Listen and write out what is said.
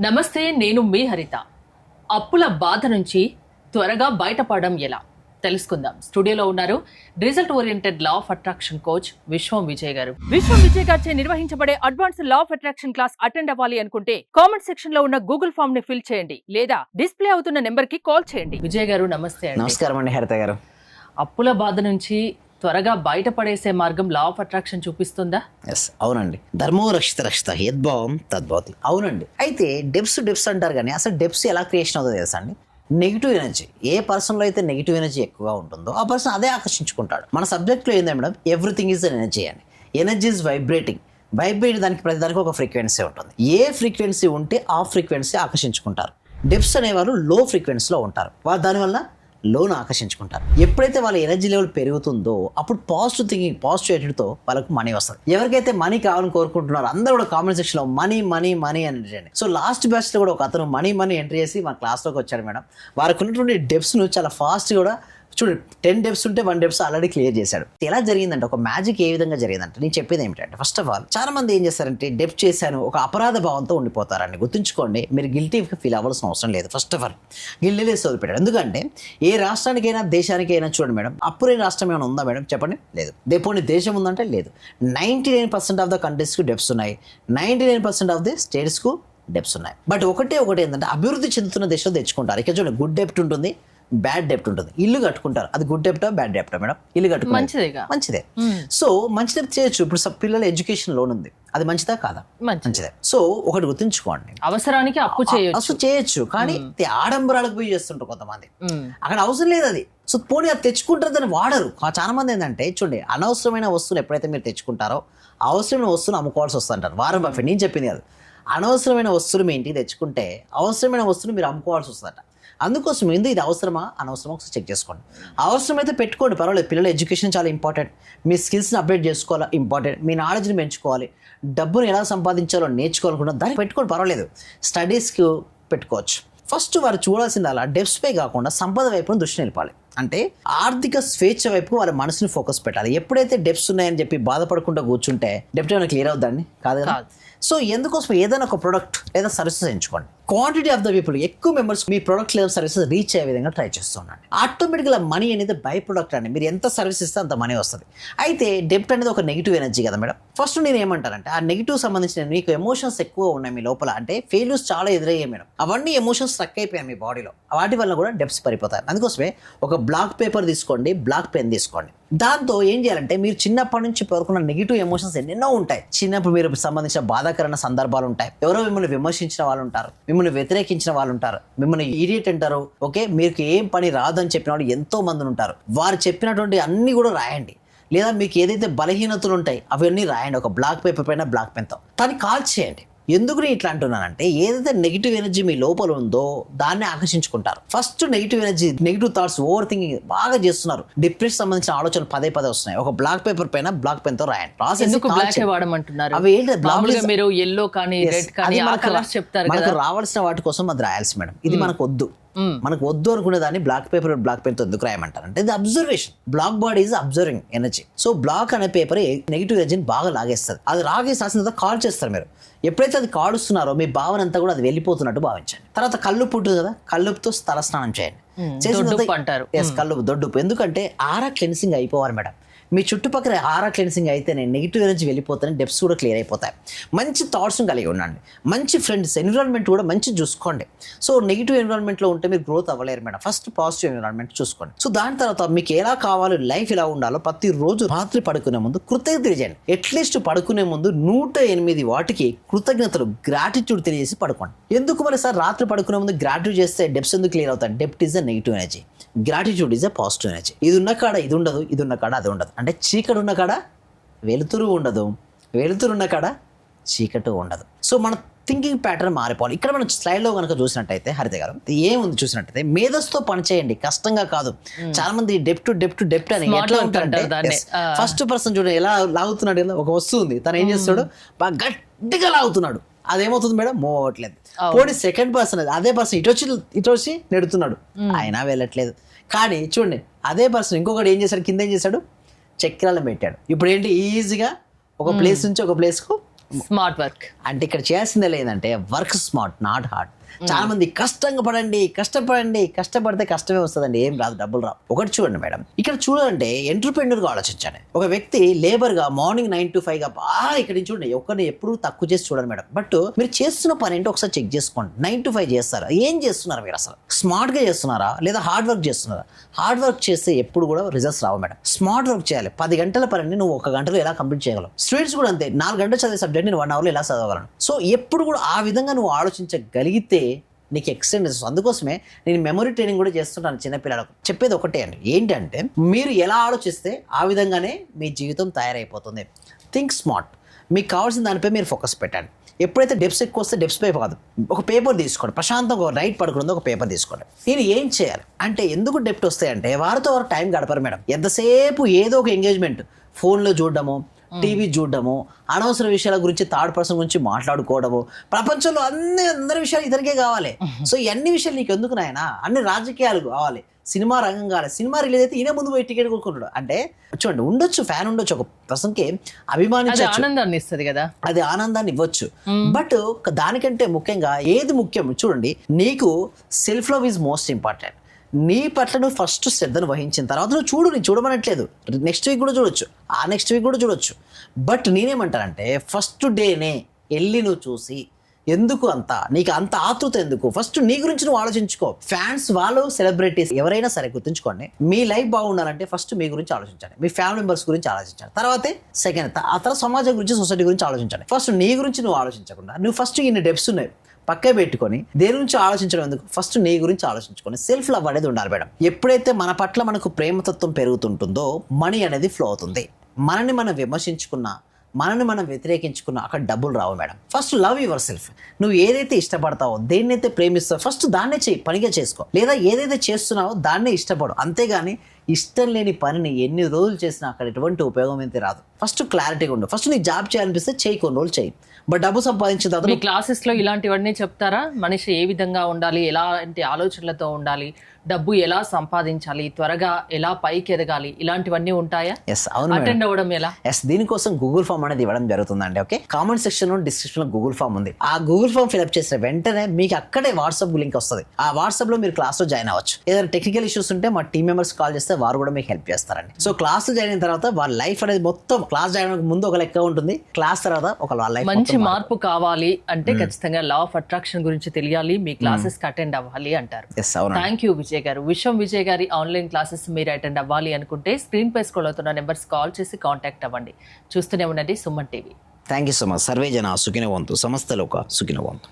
నమస్తే, నేను మీ హరిత. అప్పుల బాధ నుంచి త్వరగా బయటపడడం ఎలా తెలుసుకుందాం. స్టూడియోలో ఉన్నారు result oriented law of attraction coach విశ్వం విజయ్ గారు. విశ్వం విజయ్ గారిచే నిర్వహించబడే advance law of attraction class attend అవ్వాలి అనుకుంటే కామెంట్ సెక్షన్ లో ఉన్న గూగుల్ ఫామ్ ని ఫిల్ చేయండి లేదా డిస్ప్లే అవుతున్న నెంబర్ కి కాల్ చేయండి. విజయ్ గారు నమస్తే. నమస్కారం అండి హరిత గారు. అప్పుల బాధ నుంచి త్వరగా బయటపడేసే మార్గం లా ఆఫ్ అట్రాక్షన్ చూపిస్తుందా? ఎస్, అవునండి. ధర్మో రక్షిత రక్షిత యద్భావం తద్భవతి. అవునండి. అయితే డెప్స్ అంటారు కానీ అసలు డెప్స్ ఎలా క్రియేషన్ అవుతుందో తెలుసా అండి? Negative energy. ఏ పర్సన్లో అయితే నెగిటివ్ ఎనర్జీ ఎక్కువగా ఉంటుందో ఆ పర్సన్ అదే ఆకర్షించుకుంటాడు. మన సబ్జెక్ట్లో ఏంటంటే madam, everything is an energy అని. Energy is vibrating. దానికి ప్రతి దానికి ఒక ఫ్రీక్వెన్సీ ఉంటుంది. ఏ ఫ్రీక్వెన్సీ ఉంటే ఆ ఫ్రీక్వెన్సీ ఆకర్షించుకుంటారు. డెప్స్ అనేవారు లో ఫ్రీక్వెన్సీలో ఉంటారు. వాళ్ళు దానివల్ల లోన్ ఆకర్షించుకుంటారు. ఎప్పుడైతే వాళ్ళ ఎనర్జీ లెవెల్ పెరుగుతుందో అప్పుడు పాజిటివ్ థింకింగ్, పాజిటివ్ యాటిట్యూడ్తో వాళ్ళకు మనీ వస్తుంది. ఎవరికైతే మనీ కావాలని కోరుకుంటున్నారో అందరూ కూడా కామెంట్ సెక్షన్లో మనీ మనీ మనీ అని ఎంట్రీ చేయండి. సో లాస్ట్ బ్యాచ్లో కూడా ఒక అతను మనీ మనీ ఎంట్రీ చేసి మా క్లాస్లోకి వచ్చాడు మేడం. వారికి ఉన్నటువంటి డెప్స్ను చాలా ఫాస్ట్ కూడా చూడండి, 10 డెప్స్ ఉంటే 1 డెప్స్ ఆల్రెడీ క్లియర్ చేశాడు. ఎలా జరిగిందంటే, ఒక మ్యాజిక్ ఏ విధంగా జరిగిందంటే నేను చెప్పేది ఏమిటంటే, ఫస్ట్ ఆఫ్ ఆల్ చాలా మంది ఏం చేస్తారంటే డెప్ చేశాను ఒక అపరాధ భావంతో ఉండిపోతారండి. గుర్తుంచుకోండి, మీరు గిల్టీగా ఫీల్ అవ్వాల్సిన అవసరం లేదు. ఫస్ట్ ఆఫ్ ఆల్ గిల్టీలే వదిలిపెట్టాడు. ఎందుకంటే ఏ రాష్ట్రానికైనా దేశానికైనా చూడండి మేడం, అప్పు లేని రాష్ట్రం ఏమైనా ఉందా మేడం? చెప్పండి, లేదు. దేపోని దేశం ఉందంటే లేదు. 99% ఆఫ్ ద కంట్రీస్కు డెప్స్ ఉన్నాయి. 99% ఆఫ్ ది స్టేట్స్కు డెప్స్ ఉన్నాయి. బట్ ఒకటి ఏంటంటే అభివృద్ధి చెందుతున్న దేశంలో తెచ్చుకుంటారు. ఇక్కడ చూడండి, గుడ్ డెప్ట్ ఉంటుంది, బ్యాడ్ డెప్ట్ ఉంటుంది. ఇల్లు కట్టుకుంటారు, అది గుడ్ డెప్టా బ్యాడ్ డెప్టా మేడం? ఇల్లు కట్టుకుంటారు, మంచిదే. సో మంచి డెప్ట్ చేయొచ్చు. ఇప్పుడు పిల్లల ఎడ్యుకేషన్ లోన్ ఉంది, అది మంచిదా కాదా? మంచిదే. సో ఒకటి గుర్తుంచుకోండి, అవసరానికి అప్పు చేయొచ్చు కానీ ఆడంబరాలకు పోయి చేస్తుంటారు కొంతమంది. అక్కడ అవసరం లేదు అది. సో పోనీ అది తెచ్చుకుంటారు, దాన్ని వాడరు. చాలా మంది ఏంటంటే చూడండి, అనవసరమైన వస్తువులు ఎప్పుడైతే మీరు తెచ్చుకుంటారో అవసరమైన వస్తువులు అమ్ముకోవాల్సి వస్తుంటారు. వారం బఫెట్ నేను చెప్పింది కాదు. అనవసరమైన వస్తువులు మీ ఇంటికి తెచ్చుకుంటే అవసరమైన వస్తువులు మీరు అమ్ముకోవాల్సి వస్తుందట. అందుకోసం ఇది అవసరమా అనవసరమా ఒకసారి చెక్ చేసుకోండి. అవసరమైతే పెట్టుకోండి, పర్వాలేదు. పిల్లల ఎడ్యుకేషన్ చాలా ఇంపార్టెంట్. మీ స్కిల్స్ని అప్డేట్ చేసుకోవాలా ఇంపార్టెంట్. మీ నాలెడ్జ్ని పెంచుకోవాలి, డబ్బును ఎలా సంపాదించాలో నేర్చుకోవాలనుకున్నా దాన్ని పెట్టుకోండి, పర్వాలేదు. స్టడీస్కి పెట్టుకోవచ్చు. ఫస్ట్ వారు చూడాల్సింది అలా డెప్స్పై కాకుండా సంపద వైపును దృష్టి నిలపాలి. అంటే ఆర్థిక స్వేచ్ఛ వైపు వాళ్ళ మనసుని ఫోకస్ పెట్టాలి. ఎప్పుడైతే డెప్స్ ఉన్నాయని చెప్పి బాధపడకుండా కూర్చుంటే డెప్ట్ ఏమైనా క్లియర్ అవుతుందండి? కాదు కదా. సో ఎందుకోసం ఏదైనా ఒక ప్రొడక్ట్ లేదా సర్వీసెస్ ఎంచుకోండి. క్వాంటిటీ ఆఫ్ ద పీపుల్, ఎక్కువ మెంబర్స్ మీ ప్రొడక్ట్ లేదా సర్వీసెస్ రీచ్ అయ్యే విధంగా ట్రై చేస్తున్నాండి. ఆటోమేటిక్గా మనీ అనేది బై ప్రొడక్ట్ అండి. మీరు ఎంత సర్వీస్ ఇస్తే అంత మనీ వస్తుంది. అయితే డెప్ట్ అనేది ఒక నెగిటివ్ ఎనర్జీ కదా మేడం. ఫస్ట్ నేను ఏమంటానంటే, ఆ నెగిటివ్ సంబంధించిన మీకు ఎమోషన్స్ ఎక్కువ ఉన్నాయి మీ లోపల, అంటే ఫెయిల్యూర్స్ చాలా ఎదురయ్యాయి మేడం. అవన్నీ ఎమోషన్స్ స్ట్రక్ అయిపోయాయి మీ బాడీలో, వాటి వల్ల కూడా డెప్స్ పడిపోతాయి. అందుకోసమే ఒక బ్లాక్ పేపర్ తీసుకోండి, బ్లాక్ పెన్ తీసుకోండి. దాంతో ఏం చేయాలంటే, మీరు చిన్నప్పటి నుంచి కోరుకున్న నెగిటివ్ ఎమోషన్స్ ఎన్నెన్నో ఉంటాయి. చిన్నప్పుడు మీరు సంబంధించిన బాధాకరమైన సందర్భాలు ఉంటాయి. ఎవరో మిమ్మల్ని విమర్శించిన వాళ్ళు ఉంటారు, మిమ్మల్ని వ్యతిరేకించిన వాళ్ళు ఉంటారు, మిమ్మల్ని ఇడియట్ అంటారు. ఓకే, మీకు ఏం పని రాదని చెప్పిన వాళ్ళు ఎంతో మంది ఉంటారు. వారు చెప్పినటువంటి అన్ని కూడా రాయండి. లేదా మీకు ఏదైతే బలహీనతలు ఉంటాయి అవన్నీ రాయండి. ఒక బ్లాక్ పేపర్ పైన బ్లాక్ పెన్తో దాన్ని కాల్ చేయండి. ఎందుకు నేను ఇట్లా అంటున్నానంటే, ఏదైతే నెగిటివ్ ఎనర్జీ మీ లోపల ఉందో దాన్ని ఆకర్షించుకుంటారు. First negative energy, negative thoughts, over thinking బాగా చేస్తున్నారు. డిప్రెషన్ సంబంధించిన ఆలోచనలు పదే వస్తున్నాయి. ఒక బ్లాక్ పేపర్ పైన బ్లాక్ పెన్ తో రాయండి. అవి ఏంటి, మీరు yellow కానీ రెడ్ కానీ చెప్తారు. మనకు రావాల్సిన వాటి కోసం అది రాయాల్సి మేడం. ఇది మనకు వద్దు. మనకు వద్దు అనుకునే దాన్ని బ్లాక్ పేపర్ బ్లాక్ పెన్ తో ఎందుకు రాయమంటారు అంటే, ఇది observation. Black body is observing energy. So black అనే పేపర్ నెగిటివ్ ఎనర్జీని బాగా లాగేస్తుంది. అది లాగేసి రాసిన తర్వాత కాల్ చేస్తారు మీరు. ఎప్పుడైతే అది కాడుస్తున్నారో మీ భావన అంతా కూడా అది వెళ్ళిపోతున్నట్టు భావించండి. తర్వాత కల్లుప్పు ఉంటుంది కదా, కల్లుపుతో తల స్నానం చేయండి. కల్లుపు, దొడ్డుప్పు. ఎందుకంటే ఆరా క్లెన్సింగ్ అయిపోవాలి మేడం. మీ చుట్టుపక్కల ఆరా క్లెన్సింగ్ అయితేనే నెగిటివ్ ఎనర్జీ వెళ్ళిపోతానే డెప్స్ కూడా క్లియర్ అయిపోతాయి. మంచి థాట్స్ కలిగి ఉండండి. మంచి ఫ్రెండ్స్, ఎన్విరాన్మెంట్ కూడా మంచి చూసుకోండి. సో నెగిటివ్ ఎన్విరాన్మెంట్లో ఉంటే మీరు గ్రోత్ అవ్వలేరు మేడం. ఫస్ట్ పాజిటివ్ ఎన్విరాన్మెంట్ చూసుకోండి. సో దాని తర్వాత మీకు ఎలా కావాలో, లైఫ్ ఎలా ఉండాలో ప్రతిరోజు రాత్రి పడుకునే ముందు కృతజ్ఞత తెలియజేయండి. అట్లీస్ట్ పడుకునే ముందు 108 వాటికి కృతజ్ఞతలు, గ్రాటిట్యూడ్ తెలియజేసి పడుకోండి. ఎందుకు మరి సార్ రాత్రి పడుకునే ముందు గ్రాటిట్యూడ్ చేస్తే డెప్స్ ఎందుకు క్లియర్ అవుతాయి? డెప్ట్ is a negative energy, gratitude is a positive energy. ఇది ఉన్న కాడ ఇది ఉండదు, ఇది ఉన్న కాడ అది ఉండదు. అంటే చీకటి ఉన్న కాడ వెలుతురు ఉండదు, వెలుతురు ఉన్న కాడ చీకటి ఉండదు. సో మన థింకింగ్ ప్యాటర్న్ మారిపోవాలి. ఇక్కడ మనం స్లైడ్లో కనుక చూసినట్టయితే హరిత గారు ఏముంది చూసినట్టయితే, మేధస్తో పనిచేయండి, కష్టంగా కాదు. చాలా మంది డెప్ట్ అని ఎట్లా ఉంటారంటే, ఫస్ట్ పర్సన్ చూడండి ఎలా లాగుతున్నాడు కదా. ఒక వస్తువు ఉంది, తను ఏం చేస్తాడు, బాగా గట్టిగా లాగుతున్నాడు. అదేమవుతుంది మేడం, మూవ్ అవ్వట్లేదు. పోనీ సెకండ్ పర్సన్, అదే పర్సన్ ఇటు వచ్చి నెడుతున్నాడు, అయినా వెళ్ళట్లేదు. కానీ చూడండి, అదే పర్సన్ ఇంకొకటి ఏం చేశాడు, కింద ఏం చేశాడు, చక్రాలను పెట్టాడు. ఇప్పుడు ఏంటి, ఈజీగా ఒక ప్లేస్ నుంచి ఒక ప్లేస్కు స్మార్ట్ వర్క్ అంటే ఇక్కడ చేయాల్సిందే లేదంటే వర్క్ స్మార్ట్ నాట్ హార్డ్. చాలా మంది కష్టంగా కష్టపడితే కష్టమే వస్తుందండి, ఏం రాదు, డబ్బులు రావు. ఒకటి చూడండి మేడం, ఇక్కడ చూడండి ఎంటర్‌ప్రెన్యూర్ గా ఆలోచించండి. ఒక వ్యక్తి లేబర్ గా మార్నింగ్ 9 to 5 గా ఇక్కడ నుంచి చూడండి, ఒక్కరిని ఎప్పుడు తక్కువ చేసి చూడండి మేడం. బట్ మీరు చేస్తున్న పని ఏంటో ఒకసారి చెక్ చేసుకోండి. 9 to 5 చేస్తారా, ఏం చేస్తున్నారు మీరు, అసలు స్మార్ట్ గా చేస్తున్నారా లేదా హార్డ్ వర్క్ చేస్తున్నారా? హార్డ్ వర్క్ చేస్తే ఎప్పుడు కూడా రిజల్ట్స్ రావు మేడం. స్మార్ట్ వర్క్ చేయాలి. 10 గంటల పనిని నువ్వు 1 గంటలో ఎలా కంప్లీట్ చేయగలవు? స్టూడెంట్స్ కూడా అంతే, 4 గంటలు చదివే సబ్జెక్ట్ నేను 1 hour లో ఎలా చదవగలను? సో ఎప్పుడు కూడా ఆ విధంగా నువ్వు ఆలోచించగలిగితే నీకు ఎక్స్టెండ్ చేస్తుంది. అందుకోసమే నేను మెమరీ ట్రైనింగ్ కూడా చేస్తుంటాను చిన్నపిల్లలకు. చెప్పేది ఒకటే అండి, ఏంటంటే మీరు ఎలా ఆలోచిస్తే ఆ విధంగానే మీ జీవితం తయారైపోతుంది. Think smart. మీకు కావాల్సిన దానిపై మీరు ఫోకస్ పెట్టండి. ఎప్పుడైతే డెప్స్ ఎక్కువ వస్తే డెప్స్ పై కాదు, ఒక పేపర్ తీసుకోండి, ప్రశాంతంగా నైట్ పడుకుంది ఒక పేపర్ తీసుకోండి. నేను ఏం చేయాలి అంటే, ఎందుకు డెప్ట్ వస్తాయంటే వారితో వారు టైం గడపరు మేడం. ఎంతసేపు ఏదో ఒక ఎంగేజ్మెంట్, ఫోన్లో చూడడము, టీవీ చూడడము, అనవసర విషయాల గురించి థర్డ్ పర్సన్ గురించి మాట్లాడుకోవడము, ప్రపంచంలో అందరి విషయాలు ఇతనికే కావాలి. సో అన్ని విషయాలు నీకు ఎందుకు నాయనా, అన్ని రాజకీయాలు కావాలి, సినిమా రంగం కావాలి. సినిమా రిలీజ్ అయితే ఈయన ముందు పోయి టికెట్ కొనుక్కుంటాడు. అంటే చూడండి, ఉండొచ్చు ఫ్యాన్ ఉండొచ్చు, ఒక పర్సన్కి అభిమానించవచ్చు, ఆనందాన్ని ఇస్తుంది కదా, అది ఆనందాన్ని ఇవ్వచ్చు. బట్ దానికంటే ముఖ్యంగా ఏది ముఖ్యం చూడండి, నీకు self love is most important. నీ పట్ల నువ్వు ఫస్ట్ శ్రద్ధను వహించిన తర్వాత నువ్వు చూడు, నేను చూడమనట్లేదు, నెక్స్ట్ వీక్ కూడా చూడొచ్చు, ఆ నెక్స్ట్ వీక్ కూడా చూడొచ్చు. బట్ నేనేమంటానంటే ఫస్ట్ డేనే వెళ్ళి నువ్వు చూసి, ఎందుకు నీకు అంత ఆతృత ఎందుకు? ఫస్ట్ నీ గురించి నువ్వు ఆలోచించుకో. ఫ్యాన్స్ వాళ్ళు, సెలబ్రిటీస్ ఎవరైనా సరే గుర్తుంచుకోండి, మీ లైఫ్ బాగుండాలంటే ఫస్ట్ మీ గురించి ఆలోచించండి, మీ ఫ్యామిలీ మెంబర్స్ గురించి ఆలోచించండి, తర్వాతే సెకండ్, ఆ తర్వాత సమాజం గురించి, సొసైటీ గురించి ఆలోచించండి. ఫస్ట్ నీ గురించి నువ్వు ఆలోచించకుండా, నువ్వు ఫస్ట్ ఇన్ని డెప్స్ ఉన్నాయి పక్కే పెట్టుకొని దేని గురించి ఆలోచించడం ఎందుకు, ఫస్ట్ నీ గురించి ఆలోచించుకొని సెల్ఫ్ లవ్ అనేది ఉండాలి మేడం. ఎప్పుడైతే మన పట్ల మనకు ప్రేమతత్వం పెరుగుతుంటుందో మనీ అనేది ఫ్లో అవుతుంది. మనని మనం విమర్శించుకున్నా, మనని మనం వ్యతిరేకించుకున్నా అక్కడ డబ్బులు రావు madam. First love your self. నువ్వు ఏదైతే ఇష్టపడతావో, దేన్నైతే ప్రేమిస్తావో ఫస్ట్ దాన్నే చేయి, పనిగా చేసుకో. లేదా ఏదైతే చేస్తున్నావో దాన్నే ఇష్టపడు. అంతేగాని ఇష్టం లేని పనిని ఎన్ని రోజులు చేసినా అక్కడ ఎటువంటి ఉపయోగం అయితే రాదు. ఫస్ట్ క్లారిటీగా ఉండు. ఫస్ట్ నీకు జాబ్ చేయాలనిపిస్తే చేయి, కొన్ని రోజులు చేయి. బట్ డబ్బు సంపాదించిన తర్వాత మీ క్లాసెస్ లో ఇలాంటివన్నీ చెప్తారా? మనిషి ఏ విధంగా ఉండాలి, ఎలాంటి ఆలోచనలతో ఉండాలి, డబ్బు ఎలా సంపాదించాలి, త్వరగా ఎలా పైకి ఎదగాలి, ఇలాంటివన్నీ ఉంటాయా? అవును, అటెండ్ అవ్వడం ఎలా? దీనికోసం గూగుల్ ఫామ్ అనేది ఇవ్వడం జరుగుతుందండి. ఓకే, కామెంట్ సెక్షన్ లో, డిస్క్రిప్షన్ లో గూగుల్ ఫామ్ ఉంది. ఆ గూగుల్ ఫామ్ ఫిల్అప్ చేసిన వెంటనే మీకు అక్కడే వాట్సాప్ లింక్ వస్తుంది. ఆ వాట్సాప్ లో మీరు క్లాస్ లో జాయిన్ అవ్వచ్చు. ఏదైనా టెక్నికల్ ఇష్యూస్ ఉంటే మా టీమ్ మెంబర్స్ కాల్ చేస్తే వారు కూడా మీకు హెల్ప్ చేస్తారండి. సో క్లాస్ జాయిన్ అయిన తర్వాత వాళ్ళ లైఫ్ అనేది మొత్తం, క్లాస్ జాయిన్ అవ్వక ముందు ఒక లెక్క ఉంటుంది, క్లాస్ తర్వాత ఒక లైఫ్. మంచి మార్పు కావాలి అంటే ఖచ్చితంగా లా ఆఫ్ అట్రాక్షన్ గురించి తెలియాలి, మీ క్లాసెస్ కి అటెండ్ అవ్వాలి అంటారు. థ్యాంక్ యూ విజయ్ గారు. విశ్వం విజయ్ గారి ఆన్లైన్ క్లాసెస్ మీరు అటెండ్ అవ్వాలి అనుకుంటే స్క్రీన్ పై స్క్రోల్ అవుతున్న నెంబర్స్ కాల్ చేసి కాంటాక్ట్ అవ్వండి. చూస్తూనే ఉండండి Suman TV. Thank you so much. Survey జన సుఖినో భవంతు, సమస్త లోక సుఖినో భవంతు.